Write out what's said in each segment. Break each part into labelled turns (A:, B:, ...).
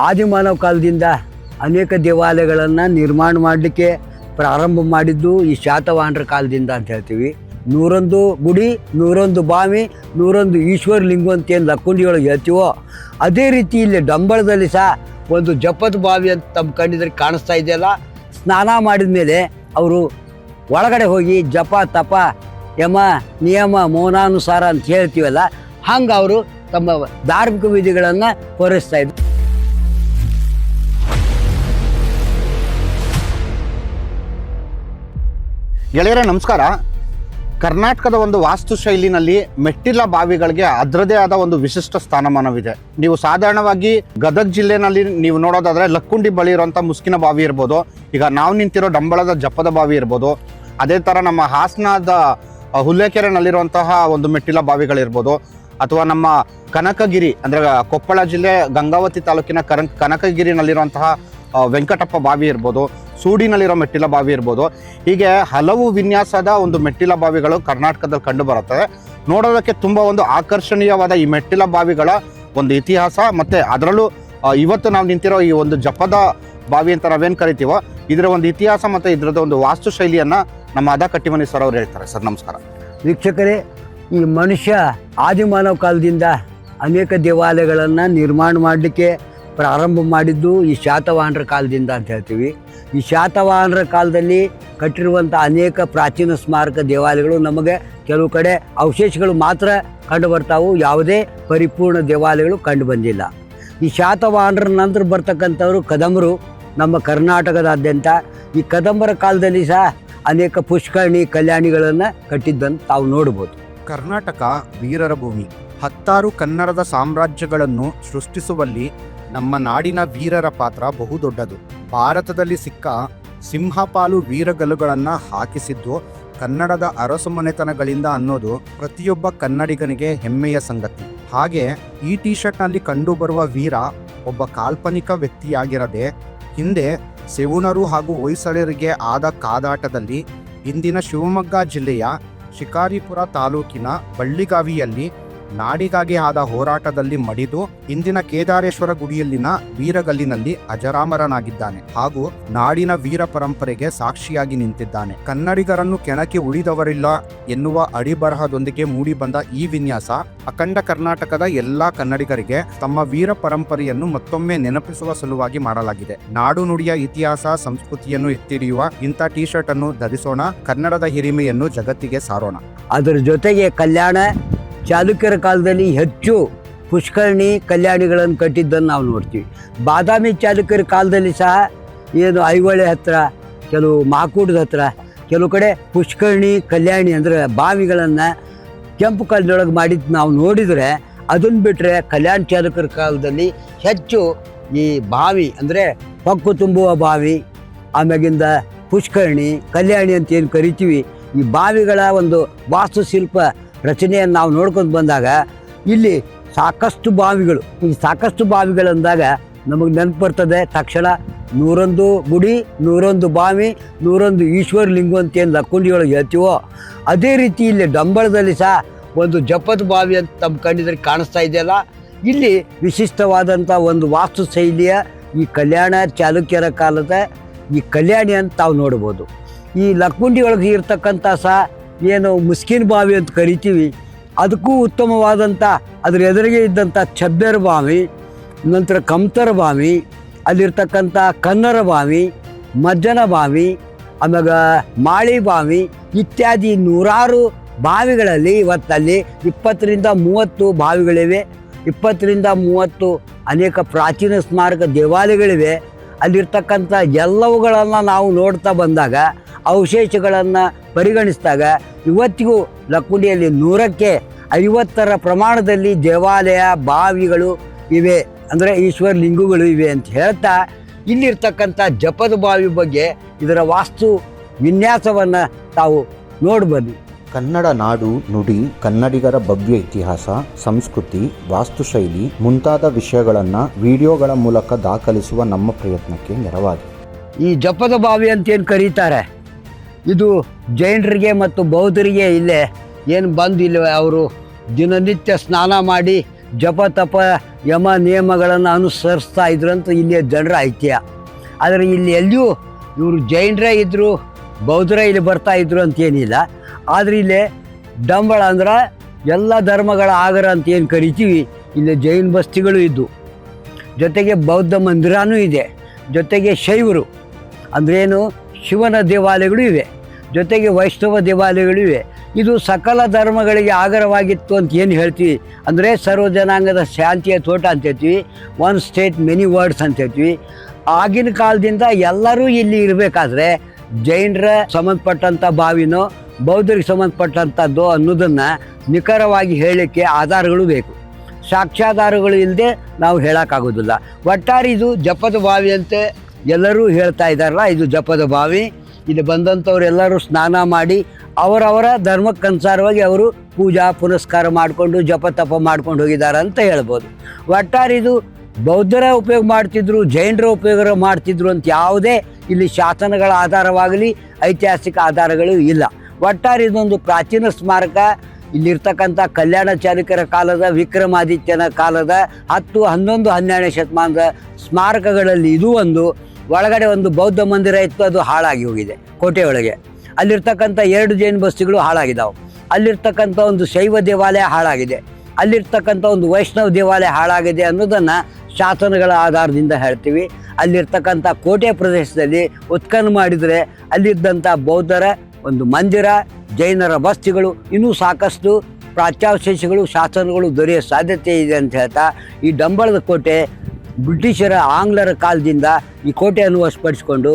A: ಆದಿಮಾನವ ಕಾಲದಿಂದ ಅನೇಕ ದೇವಾಲಯಗಳನ್ನು ನಿರ್ಮಾಣ ಮಾಡಲಿಕ್ಕೆ ಪ್ರಾರಂಭ ಮಾಡಿದ್ದು ಈ ಶಾತವಾಹನರ ಕಾಲದಿಂದ ಅಂತ ಹೇಳ್ತೀವಿ. 101 ಗುಡಿ, 101 ಬಾವಿ, 101 ಈಶ್ವರ ಲಿಂಗ ಅಂತ ಏನು ಲಕ್ಕುಂಡಿಯೊಳಗೆ ಹೇಳ್ತೀವೋ ಅದೇ ರೀತಿ ಇಲ್ಲಿ ಡಂಬಳದಲ್ಲಿ ಸಹ ಒಂದು ಜಪದ ಬಾವಿ ಅಂತ ತಮ್ಮ ಕಣ್ಣಿದ್ರೆ ಕಾಣಿಸ್ತಾ ಇದೆಯಲ್ಲ. ಸ್ನಾನ ಮಾಡಿದ ಮೇಲೆ ಅವರು ಒಳಗಡೆ ಹೋಗಿ ಜಪ ತಪ ಯಮ ನಿಯಮ ಮೌನಾನುಸಾರ ಅಂತ ಹೇಳ್ತೀವಲ್ಲ, ಹಂಗೆ ಅವರು ತಮ್ಮ ಧಾರ್ಮಿಕ ವಿಧಿಗಳನ್ನು ಹೊರಿಸ್ತಾ ಇದ್ರು.
B: ಗೆಳೆಯರೇ ನಮಸ್ಕಾರ. ಕರ್ನಾಟಕದ ಒಂದು ವಾಸ್ತುಶೈಲಿನಲ್ಲಿ ಮೆಟ್ಟಿಲ ಬಾವಿಗಳಿಗೆ ಅದರದೇ ಆದ ಒಂದು ವಿಶಿಷ್ಟ ಸ್ಥಾನಮಾನವಿದೆ. ನೀವು ಸಾಧಾರಣವಾಗಿ ಗದಗ ಜಿಲ್ಲೆನಲ್ಲಿ ನೀವು ನೋಡೋದಾದ್ರೆ ಲಕ್ಕುಂಡಿ ಬಳಿ ಇರುವಂಥ ಮುಸ್ಕಿನ ಬಾವಿ ಇರ್ಬೋದು, ಈಗ ನಾವು ನಿಂತಿರೋ ಡಂಬಳದ ಜಪದ ಬಾವಿ ಇರ್ಬೋದು, ಅದೇ ಥರ ನಮ್ಮ ಹಾಸನದ ಹುಲ್ಲೇಕೆರೆನಲ್ಲಿರುವಂತಹ ಒಂದು ಮೆಟ್ಟಿಲ ಬಾವಿಗಳಿರ್ಬೋದು, ಅಥವಾ ನಮ್ಮ ಕನಕಗಿರಿ ಅಂದರೆ ಕೊಪ್ಪಳ ಜಿಲ್ಲೆ ಗಂಗಾವತಿ ತಾಲೂಕಿನ ಕನಕಗಿರಿನಲ್ಲಿರುವಂತಹ ವೆಂಕಟಪ್ಪ ಬಾವಿ ಇರ್ಬೋದು, ಸೂಡಿನಲ್ಲಿರೋ ಮೆಟ್ಟಿಲ ಬಾವಿ ಇರ್ಬೋದು. ಹೀಗೆ ಹಲವು ವಿನ್ಯಾಸದ ಒಂದು ಮೆಟ್ಟಿಲ ಬಾವಿಗಳು ಕರ್ನಾಟಕದಲ್ಲಿ ಕಂಡು ಬರುತ್ತದೆ. ನೋಡೋದಕ್ಕೆ ತುಂಬ ಒಂದು ಆಕರ್ಷಣೀಯವಾದ ಈ ಮೆಟ್ಟಿಲ ಬಾವಿಗಳ ಒಂದು ಇತಿಹಾಸ, ಮತ್ತು ಅದರಲ್ಲೂ ಇವತ್ತು ನಾವು ನಿಂತಿರೋ ಈ ಒಂದು ಜಪದ ಬಾವಿ ಅಂತ ನಾವೇನು ಕರಿತೀವೋ ಇದರ ಒಂದು ಇತಿಹಾಸ ಮತ್ತು ಇದರದ ಒಂದು ವಾಸ್ತುಶೈಲಿಯನ್ನು ನಮ್ಮ ಅದ ಕಟ್ಟಿಮನಿ ಸರ್ ಅವರು ಹೇಳ್ತಾರೆ. ಸರ್ ನಮಸ್ಕಾರ.
A: ವೀಕ್ಷಕರೇ, ಈ ಮನುಷ್ಯ ಆದಿಮಾನವ ಕಾಲದಿಂದ ಅನೇಕ ದೇವಾಲಯಗಳನ್ನು ನಿರ್ಮಾಣ ಮಾಡಲಿಕ್ಕೆ ಪ್ರಾರಂಭ ಮಾಡಿದ್ದು ಈ ಶಾತವಾಹನರ ಕಾಲದಿಂದ ಅಂತ ಹೇಳ್ತೀವಿ. ಈ ಶಾತವಾಹನರ ಕಾಲದಲ್ಲಿ ಕಟ್ಟಿರುವಂಥ ಅನೇಕ ಪ್ರಾಚೀನ ಸ್ಮಾರಕ ದೇವಾಲಯಗಳು ನಮಗೆ ಕೆಲವು ಕಡೆ ಅವಶೇಷಗಳು ಮಾತ್ರ ಕಂಡು ಬರ್ತಾವು, ಯಾವುದೇ ಪರಿಪೂರ್ಣ ದೇವಾಲಯಗಳು ಕಂಡು ಬಂದಿಲ್ಲ. ಈ ಶಾತವಾಹನರ ನಂತರ ಬರ್ತಕ್ಕಂಥವರು ಕದಂಬರು ನಮ್ಮ ಕರ್ನಾಟಕದಾದ್ಯಂತ. ಈ ಕದಂಬರ ಕಾಲದಲ್ಲಿ ಸಹ ಅನೇಕ ಪುಷ್ಕರಣಿ ಕಲ್ಯಾಣಿಗಳನ್ನು ಕಟ್ಟಿದ್ದನ್ನು ತಾವು ನೋಡ್ಬೋದು.
C: ಕರ್ನಾಟಕ ವೀರರ ಭೂಮಿ. 10 ಕನ್ನಡದ ಸಾಮ್ರಾಜ್ಯಗಳನ್ನು ಸೃಷ್ಟಿಸುವಲ್ಲಿ ನಮ್ಮ ನಾಡಿನ ವೀರರ ಪಾತ್ರ ಬಹುದೊಡ್ಡದು. ಭಾರತದಲ್ಲಿ ಸಿಕ್ಕ ಸಿಂಹಪಾಲು ವೀರಗಲ್ಲುಗಳನ್ನು ಹಾಕಿಸಿದ್ದು ಕನ್ನಡದ ಅರಸುಮನೆತನಗಳಿಂದ ಅನ್ನೋದು ಪ್ರತಿಯೊಬ್ಬ ಕನ್ನಡಿಗನಿಗೆ ಹೆಮ್ಮೆಯ ಸಂಗತಿ. ಹಾಗೆ ಈ ಟಿ ಶರ್ಟ್ನಲ್ಲಿ ಕಂಡುಬರುವ ವೀರ ಒಬ್ಬ ಕಾಲ್ಪನಿಕ ವ್ಯಕ್ತಿಯಾಗಿರದೆ ಹಿಂದೆ ಸೆವುಣರು ಹಾಗೂ ಹೊಯ್ಸಳರಿಗೆ ಆದ ಕಾದಾಟದಲ್ಲಿ ಇಂದಿನ ಶಿವಮೊಗ್ಗ ಜಿಲ್ಲೆಯ ಶಿಕಾರಿಪುರ ತಾಲೂಕಿನ ಬಳ್ಳಿಗಾವಿಯಲ್ಲಿ ನಾಡಿಗಾಗಿ ಆದ ಹೋರಾಟದಲ್ಲಿ ಮಡಿದು ಇಂದಿನ ಕೇದಾರೇಶ್ವರ ಗುಡಿಯಲ್ಲಿನ ವೀರಗಲ್ಲಿನಲ್ಲಿ ಅಜರಾಮರನಾಗಿದ್ದಾನೆ ಹಾಗೂ ನಾಡಿನ ವೀರ ಪರಂಪರೆಗೆ ಸಾಕ್ಷಿಯಾಗಿ ನಿಂತಿದ್ದಾನೆ. ಕನ್ನಡಿಗರನ್ನು ಕೆಣಕಿ ಉಳಿದವರಿಲ್ಲ ಎನ್ನುವ ಅಡಿಬರಹದೊಂದಿಗೆ ಮೂಡಿಬಂದ ಈ ವಿನ್ಯಾಸ ಅಖಂಡ ಕರ್ನಾಟಕದ ಎಲ್ಲಾ ಕನ್ನಡಿಗರಿಗೆ ತಮ್ಮ ವೀರ ಪರಂಪರೆಯನ್ನು ಮತ್ತೊಮ್ಮೆ ನೆನಪಿಸುವ ಸಲುವಾಗಿ ಮಾಡಲಾಗಿದೆ. ನಾಡು ನುಡಿಯ ಇತಿಹಾಸ ಸಂಸ್ಕೃತಿಯನ್ನು ಎತ್ತಿಡಿಯುವ ಇಂಥ ಟಿ ಶರ್ಟ್ ಅನ್ನು ಧರಿಸೋಣ, ಕನ್ನಡದ ಹಿರಿಮೆಯನ್ನು ಜಗತ್ತಿಗೆ ಸಾರೋಣ.
A: ಅದರ ಜೊತೆಗೆ ಕಲ್ಯಾಣ ಚಾಲುಕ್ಯರ ಕಾಲದಲ್ಲಿ ಹೆಚ್ಚು ಪುಷ್ಕರಣಿ ಕಲ್ಯಾಣಿಗಳನ್ನು ಕಟ್ಟಿದ್ದನ್ನು ನಾವು ನೋಡ್ತೀವಿ. ಬಾದಾಮಿ ಚಾಲುಕ್ಯರ ಕಾಲದಲ್ಲಿ ಸಹ ಏನು ಐಹೊಳೆ ಹತ್ತಿರ, ಕೆಲವು ಮಾಕೂಟದ ಹತ್ತಿರ, ಕೆಲವು ಕಡೆ ಪುಷ್ಕರಣಿ ಕಲ್ಯಾಣಿ ಅಂದರೆ ಬಾವಿಗಳನ್ನು ಕೆಂಪು ಕಲ್ಲಿನೊಳಗೆ ಮಾಡಿದ್ದು ನಾವು ನೋಡಿದರೆ, ಅದನ್ನು ಬಿಟ್ಟರೆ ಕಲ್ಯಾಣ ಚಾಲುಕ್ಯರ ಕಾಲದಲ್ಲಿ ಹೆಚ್ಚು ಈ ಬಾವಿ ಅಂದರೆ ಪಕ್ಕು ತುಂಬುವ ಬಾವಿ, ಆಮ್ಯಾಗಿಂದ ಪುಷ್ಕರಣಿ ಕಲ್ಯಾಣಿ ಅಂತ ಏನು ಕರಿತೀವಿ, ಈ ಬಾವಿಗಳ ಒಂದು ವಾಸ್ತುಶಿಲ್ಪ ರಚನೆಯನ್ನು ನಾವು ನೋಡ್ಕೊಂಡು ಬಂದಾಗ ಇಲ್ಲಿ ಸಾಕಷ್ಟು ಬಾವಿಗಳು, ಈ ಸಾಕಷ್ಟು ಬಾವಿಗಳಂದಾಗ ನಮಗೆ ನೆನಪು ಬರ್ತದೆ ತಕ್ಷಣ 101 ಗುಡಿ, 101 ಬಾವಿ, 101 ಈಶ್ವರ ಲಿಂಗ ಅಂತ ಏನು ಲಕ್ಕುಂಡಿಯೊಳಗೆ ಹೇಳ್ತೀವೋ ಅದೇ ರೀತಿ ಇಲ್ಲಿ ಡಂಬಳದಲ್ಲಿ ಸಹ ಒಂದು ಜಪದ ಬಾವಿ ಅಂತ ತಮ್ಮ ಕಣ್ಣಿದ್ರೆ ಕಾಣಿಸ್ತಾ ಇದೆಯಲ್ಲ. ಇಲ್ಲಿ ವಿಶಿಷ್ಟವಾದಂಥ ಒಂದು ವಾಸ್ತುಶೈಲಿಯ ಈ ಕಲ್ಯಾಣ ಚಾಲುಕ್ಯರ ಕಾಲದ ಈ ಕಲ್ಯಾಣಿ ಅಂತ ತಾವು ನೋಡ್ಬೋದು. ಈ ಲಕ್ಕುಂಡಿ ಒಳಗೆ ಇರ್ತಕ್ಕಂಥ ಸಹ ಏನು ಮುಸ್ಕಿನ ಬಾವಿ ಅಂತ ಕರಿತೀವಿ, ಅದಕ್ಕೂ ಉತ್ತಮವಾದಂಥ ಅದ್ರ ಎದುರಿಗೆ ಇದ್ದಂಥ ಛಬ್ಬೆರ ಬಾವಿ, ನಂತರ ಕಮ್ತರ ಬಾವಿ, ಅಲ್ಲಿರ್ತಕ್ಕಂಥ ಕನ್ನರ ಬಾವಿ, ಮಜ್ಜನ ಬಾವಿ, ಆಮ್ಯಾಗ ಮಾಳಿ ಬಾವಿ ಇತ್ಯಾದಿ ನೂರಾರು ಬಾವಿಗಳಲ್ಲಿ ಇವತ್ತಲ್ಲಿ 20ರಿಂದ 30 ಬಾವಿಗಳಿವೆ. 20ರಿಂದ 30 ಅನೇಕ ಪ್ರಾಚೀನ ಸ್ಮಾರಕ ದೇವಾಲಯಗಳಿವೆ. ಅಲ್ಲಿರ್ತಕ್ಕಂಥ ಎಲ್ಲವುಗಳನ್ನು ನಾವು ನೋಡ್ತಾ ಬಂದಾಗ, ಅವಶೇಷಗಳನ್ನು ಪರಿಗಣಿಸಿದಾಗ ಇವತ್ತಿಗೂ ಲಕ್ಕುಂಡಿಯಲ್ಲಿ 100ಕ್ಕೆ 50 ಪ್ರಮಾಣದಲ್ಲಿ ದೇವಾಲಯ ಬಾವಿಗಳು ಇವೆ, ಅಂದರೆ ಈಶ್ವರ ಲಿಂಗಗಳು ಇವೆ ಅಂತ ಹೇಳ್ತಾ ಇಲ್ಲಿರ್ತಕ್ಕಂಥ ಜಪದ ಬಾವಿ ಬಗ್ಗೆ ಇದರ ವಾಸ್ತು ವಿನ್ಯಾಸವನ್ನು ತಾವು ನೋಡ್ಬೋದು.
C: ಕನ್ನಡ ನಾಡು ನುಡಿ, ಕನ್ನಡಿಗರ ಭವ್ಯ ಇತಿಹಾಸ, ಸಂಸ್ಕೃತಿ, ವಾಸ್ತುಶೈಲಿ ಮುಂತಾದ ವಿಷಯಗಳನ್ನು ವಿಡಿಯೋಗಳ ಮೂಲಕ ದಾಖಲಿಸುವ ನಮ್ಮ ಪ್ರಯತ್ನಕ್ಕೆ ನೆರವಾಗಿ
A: ಈ ಜಪದ ಬಾವಿ ಅಂತೇನು ಕರೀತಾರೆ, ಇದು ಜೈನರಿಗೆ ಮತ್ತು ಬೌದ್ಧರಿಗೆ ಇಲ್ಲೇ ಏನು ಬಂದು ಇಲ್ಲಿ ಅವರು ದಿನನಿತ್ಯ ಸ್ನಾನ ಮಾಡಿ ಜಪ ತಪ ಯಮ ನಿಯಮಗಳನ್ನು ಅನುಸರಿಸ್ತಾ ಇದ್ರಂತ ಇಲ್ಲಿಯ ಜನರ ಐತಿಹ್ಯ. ಆದರೆ ಇಲ್ಲಿ ಎಲ್ಲಿಯೂ ಇವರು ಜೈನರೇ ಇದ್ದರು, ಬೌದ್ಧರೇ ಇಲ್ಲಿ ಬರ್ತಾ ಇದ್ರು ಅಂತೇನಿಲ್ಲ. ಆದರೆ ಇಲ್ಲಿ ಡಂಬಳ ಅಂದ್ರೆ ಎಲ್ಲ ಧರ್ಮಗಳ ಆಗರ ಅಂತ ಏನು ಕರಿತೀವಿ, ಇಲ್ಲಿ ಜೈನ ಬಸ್ತಿಗಳು ಇದ್ದು, ಜೊತೆಗೆ ಬೌದ್ಧ ಮಂದಿರನೂ ಇದೆ, ಜೊತೆಗೆ ಶೈವರು ಅಂದ್ರೇನು ಶಿವನ ದೇವಾಲಯಗಳು ಇವೆ, ಜೊತೆಗೆ ವೈಷ್ಣವ ದೇವಾಲಯಗಳು ಇವೆ. ಇದು ಸಕಲ ಧರ್ಮಗಳಿಗೆ ಆಗರವಾಗಿತ್ತು ಅಂತ ಏನು ಹೇಳ್ತೀವಿ ಅಂದರೆ ಸರ್ವ ಜನಾಂಗದ ಶಾಂತಿಯ ತೋಟ ಅಂತ ಹೇಳ್ತೀವಿ, ಒನ್ ಸ್ಟೇಟ್ ಮೆನಿ ವರ್ಡ್ಸ್ ಅಂತ ಹೇಳ್ತೀವಿ. ಆಗಿನ ಕಾಲದಿಂದ ಎಲ್ಲರೂ ಇಲ್ಲಿ ಇರಬೇಕಾದ್ರೆ ಜೈನರ ಸಂಬಂಧಪಟ್ಟಂಥ ಬಾವಿನೋ ಬೌದ್ಧರಿಗೆ ಸಂಬಂಧಪಟ್ಟಂಥದ್ದು ಅನ್ನೋದನ್ನು ನಿಖರವಾಗಿ ಹೇಳಲಿಕ್ಕೆ ಆಧಾರಗಳು ಬೇಕು. ಸಾಕ್ಷ್ಯಾಧಾರಗಳು ಇಲ್ಲದೆ ನಾವು ಹೇಳೋಕ್ಕಾಗೋದಿಲ್ಲ. ಒಟ್ಟಾರೆ ಇದು ಜಪದ ಬಾವಿ ಅಂತ ಎಲ್ಲರೂ ಹೇಳ್ತಾ ಇದ್ದಾರಲ್ಲ, ಇದು ಜಪದ ಬಾವಿ. ಇಲ್ಲಿ ಬಂದಂಥವ್ರೆಲ್ಲರೂ ಸ್ನಾನ ಮಾಡಿ ಅವರವರ ಧರ್ಮಕ್ಕನುಸಾರವಾಗಿ ಅವರು ಪೂಜಾ ಪುನಸ್ಕಾರ ಮಾಡಿಕೊಂಡು ಜಪ ತಪ ಮಾಡ್ಕೊಂಡು ಹೋಗಿದ್ದಾರೆ ಅಂತ ಹೇಳ್ಬೋದು. ಒಟ್ಟಾರೆ ಇದು ಬೌದ್ಧರ ಉಪಯೋಗ ಮಾಡ್ತಿದ್ರು, ಜೈನರ ಉಪಯೋಗ ಮಾಡ್ತಿದ್ರು ಅಂತ ಯಾವುದೇ ಇಲ್ಲಿ ಶಾಸನಗಳ ಆಧಾರವಾಗಲಿ ಐತಿಹಾಸಿಕ ಆಧಾರಗಳು ಇಲ್ಲ. ಒಟ್ಟಾರೆ ಇದೊಂದು ಪ್ರಾಚೀನ ಸ್ಮಾರಕ. ಇಲ್ಲಿರ್ತಕ್ಕಂಥ ಕಲ್ಯಾಣ ಚಾಲುಕ್ಯರ ಕಾಲದ, ವಿಕ್ರಮಾದಿತ್ಯನ ಕಾಲದ 10, 11, 12ನೇ ಶತಮಾನದ ಸ್ಮಾರಕಗಳಲ್ಲಿ ಇದು ಒಂದು. ಒಳಗಡೆ ಒಂದು ಬೌದ್ಧ ಮಂದಿರ ಇತ್ತು, ಅದು ಹಾಳಾಗಿ ಹೋಗಿದೆ ಕೋಟೆ ಒಳಗೆ. ಅಲ್ಲಿರ್ತಕ್ಕಂಥ 2 ಜೈನ ಬಸ್ತಿಗಳು ಹಾಳಾಗಿದ್ದಾವೆ. ಅಲ್ಲಿರ್ತಕ್ಕಂಥ ಒಂದು ಶೈವ ದೇವಾಲಯ ಹಾಳಾಗಿದೆ, ಅಲ್ಲಿರ್ತಕ್ಕಂಥ ಒಂದು ವೈಷ್ಣವ ದೇವಾಲಯ ಹಾಳಾಗಿದೆ ಅನ್ನೋದನ್ನು ಶಾಸನಗಳ ಆಧಾರದಿಂದ ಹೇಳ್ತೀವಿ. ಅಲ್ಲಿರ್ತಕ್ಕಂಥ ಕೋಟೆ ಪ್ರದೇಶದಲ್ಲಿ ಉತ್ಖನನ ಮಾಡಿದರೆ ಅಲ್ಲಿದ್ದಂಥ ಬೌದ್ಧರ ಒಂದು ಮಂದಿರ, ಜೈನರ ಬಸ್ತಿಗಳು, ಇನ್ನೂ ಸಾಕಷ್ಟು ಪ್ರಾಚ್ಯಾವಶೇಷಗಳು ಶಾಸನಗಳು ದೊರೆಯೋ ಸಾಧ್ಯತೆ ಇದೆ ಅಂತ ಹೇಳ್ತಾ, ಈ ಡಂಬಳದ ಕೋಟೆ ಬ್ರಿಟಿಷರ ಆಂಗ್ಲರ ಕಾಲದಿಂದ ಈ ಕೋಟೆಯನ್ನು ವಶಪಡಿಸಿಕೊಂಡು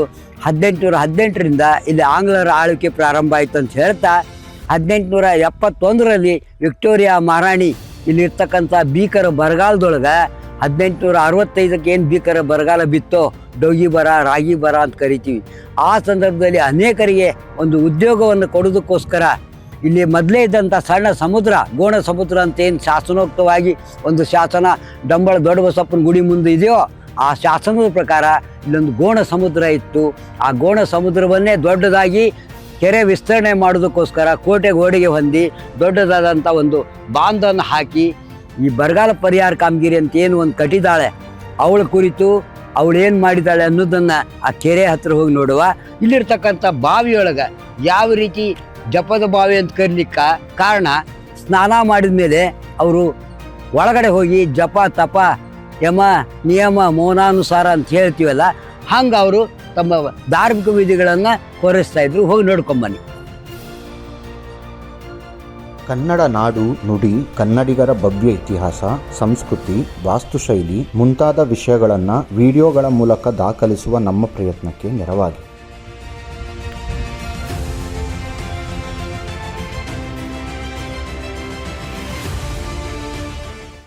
A: 1818ರಿಂದ ಇಲ್ಲಿ ಆಂಗ್ಲರ ಆಳ್ವಿಕೆ ಪ್ರಾರಂಭ ಆಯಿತು ಅಂತ ಹೇಳ್ತಾ 1871ರಲ್ಲಿ ವಿಕ್ಟೋರಿಯಾ ಮಹಾರಾಣಿ ಇಲ್ಲಿರ್ತಕ್ಕಂಥ ಭೀಕರ ಬರಗಾಲದೊಳಗೆ 1865ಕ್ಕೆ ಏನು ಭೀಕರ ಬರಗಾಲ ಬಿತ್ತೋ, ಡೋಗಿ ಬರ, ರಾಗಿ ಬರ ಅಂತ ಕರಿತೀವಿ, ಆ ಸಂದರ್ಭದಲ್ಲಿ ಅನೇಕರಿಗೆ ಒಂದು ಉದ್ಯೋಗವನ್ನು ಕೊಡೋದಕ್ಕೋಸ್ಕರ ಇಲ್ಲಿ ಮೊದಲೇ ಇದ್ದಂಥ ಸಣ್ಣ ಸಮುದ್ರ, ಗೋಣ ಸಮುದ್ರ ಅಂತ ಏನು ಶಾಸನೋಕ್ತವಾಗಿ ಒಂದು ಶಾಸನ ಡಂಬಳ ದೊಡ್ಡ ಬಸಪ್ಪನ ಗುಡಿ ಮುಂದೆ ಇದೆಯೋ ಆ ಶಾಸನದ ಪ್ರಕಾರ ಇಲ್ಲೊಂದು ಗೋಣ ಸಮುದ್ರ ಇತ್ತು. ಆ ಗೋಣ ಸಮುದ್ರವನ್ನೇ ದೊಡ್ಡದಾಗಿ ಕೆರೆ ವಿಸ್ತರಣೆ ಮಾಡೋದಕ್ಕೋಸ್ಕರ ಕೋಟೆ ಗೋಡೆಗೆ ಹೊಂದಿ ದೊಡ್ಡದಾದಂಥ ಒಂದು ಬಾಂಧನ್ನು ಹಾಕಿ ಈ ಬರಗಾಲ ಪರಿಹಾರ ಕಾಮಗಿರಿ ಅಂತ ಏನು ಒಂದು ಕಟ್ಟಿದ್ದಾಳೆ, ಅವಳ ಕುರಿತು ಅವಳು ಏನು ಮಾಡಿದ್ದಾಳೆ ಅನ್ನೋದನ್ನು ಆ ಕೆರೆ ಹತ್ತಿರ ಹೋಗಿ ನೋಡುವ. ಇಲ್ಲಿರ್ತಕ್ಕಂಥ ಬಾವಿಯೊಳಗೆ ಯಾವ ರೀತಿ ಜಪದ ಬಾವಿ ಅಂತ ಕರೀಲಿಕ್ಕೆ ಕಾರಣ, ಸ್ನಾನ ಮಾಡಿದ ಮೇಲೆ ಅವರು ಒಳಗಡೆ ಹೋಗಿ ಜಪ ತಪ ಯಮ ನಿಯಮ ಮೌನಾನುಸಾರ ಅಂತ ಹೇಳ್ತೀವಲ್ಲ, ಹಂಗೆ ಅವರು ತಮ್ಮ ಧಾರ್ಮಿಕ ವಿಧಿಗಳನ್ನು ಹೊರಿಸ್ತಾ ಇದ್ರು. ಹೋಗಿ ನೋಡ್ಕೊಂಬನ್ನಿ.
C: ಕನ್ನಡ ನಾಡು ನುಡಿ, ಕನ್ನಡಿಗರ ಭವ್ಯ ಇತಿಹಾಸ, ಸಂಸ್ಕೃತಿ, ವಾಸ್ತುಶೈಲಿ ಮುಂತಾದ ವಿಷಯಗಳನ್ನು ವಿಡಿಯೋಗಳ ಮೂಲಕ ದಾಖಲಿಸುವ ನಮ್ಮ ಪ್ರಯತ್ನಕ್ಕೆ ನೆರವಾಗಿ